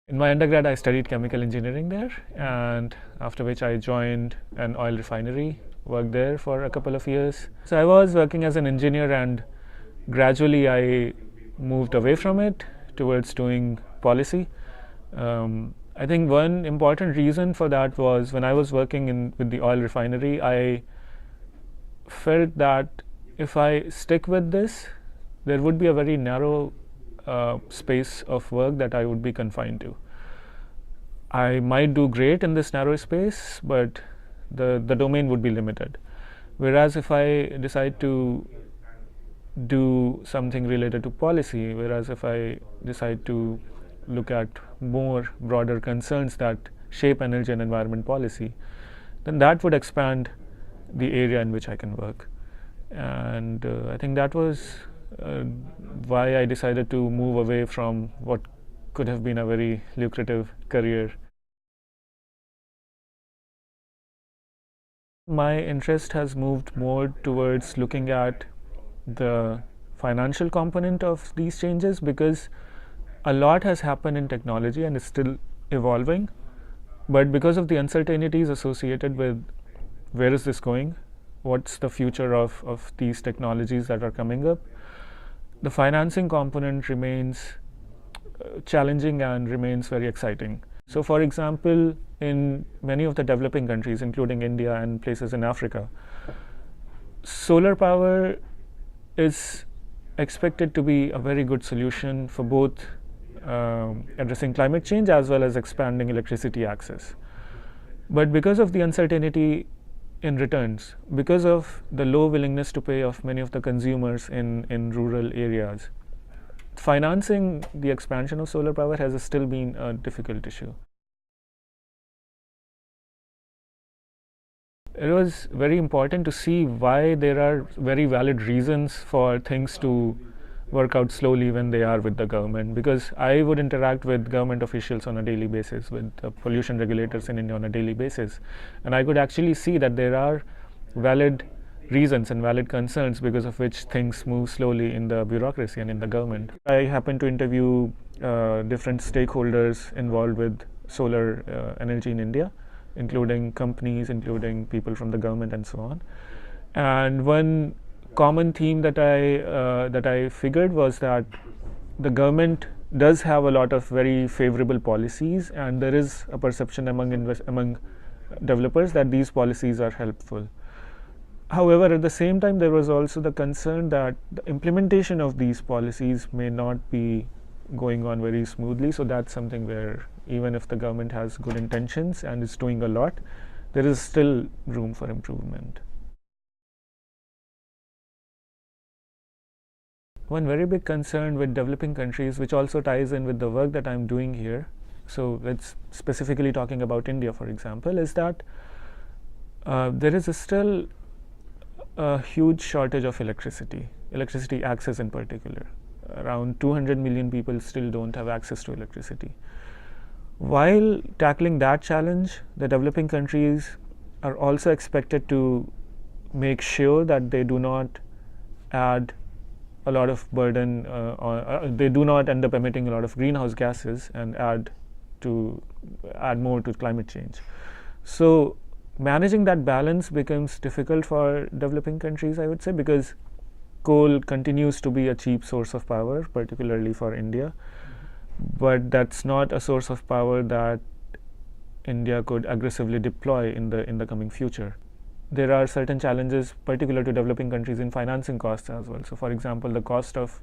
In my undergrad, I studied chemical engineering there, and after which I joined an oil refinery, worked there for a couple of years. So I was working as an engineer, and gradually I moved away from it towards doing policy. I think one important reason for that was when I was working with the oil refinery, I felt that if I stick with this, there would be a very narrow space of work that I would be confined to. I might do great in this narrow space, but the domain would be limited. Whereas if I decide to do something related to policy, whereas if I decide to look at more broader concerns that shape energy and environment policy, then that would expand the area in which I can work. And I think that was why I decided to move away from what could have been a very lucrative career. My interest has moved more towards looking at the financial component of these changes, because a lot has happened in technology and is still evolving, but because of the uncertainties associated with where is this going, what's the future of these technologies that are coming up, the financing component remains challenging and remains very exciting. So for example, in many of the developing countries, including India and places in Africa, solar power is expected to be a very good solution for both addressing climate change as well as expanding electricity access. But because of the uncertainty in returns, because of the low willingness to pay of many of the consumers in rural areas, financing the expansion of solar power has still been a difficult issue. It was very important to see why there are very valid reasons for things to work out slowly when they are with the government, because I would interact with government officials on a daily basis, with pollution regulators in India on a daily basis, and I could actually see that there are valid reasons and valid concerns because of which things move slowly in the bureaucracy and in the government. I happened to interview different stakeholders involved with solar energy in India, including companies, including people from the government, and so on. And one common theme that I figured was that the government does have a lot of very favorable policies, and there is a perception among developers that these policies are helpful. However, at the same time, there was also the concern that the implementation of these policies may not be going on very smoothly. So that's something where even if the government has good intentions and is doing a lot, there is still room for improvement. One very big concern with developing countries, which also ties in with the work that I'm doing here, so let's specifically talking about India, for example, is that there is still a huge shortage of electricity access in particular. Around 200 million people still don't have access to electricity. While tackling that challenge, the developing countries are also expected to make sure that they do not add a lot of burden, they do not end up emitting a lot of greenhouse gases and add more to climate change. So managing that balance becomes difficult for developing countries, I would say, because coal continues to be a cheap source of power, particularly for India. But that's not a source of power that India could aggressively deploy in the coming future. There are certain challenges particular to developing countries in financing costs as well. So for example, the cost of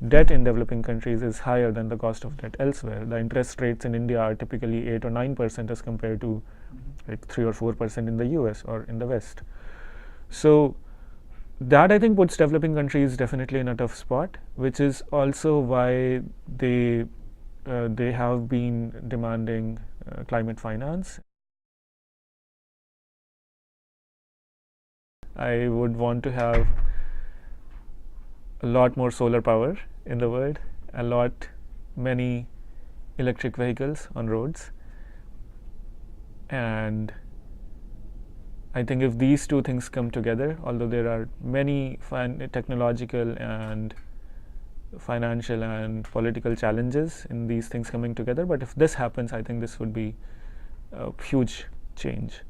debt in developing countries is higher than the cost of debt elsewhere. The interest rates in India are typically 8 or 9% as compared to like 3 or 4% in the US or in the West. So that, I think, puts developing countries definitely in a tough spot, which is also why they have been demanding climate finance. I would want to have a lot more solar power in the world, many electric vehicles on roads, and I think if these two things come together, although there are many technological and financial and political challenges in these things coming together. But if this happens, I think this would be a huge change.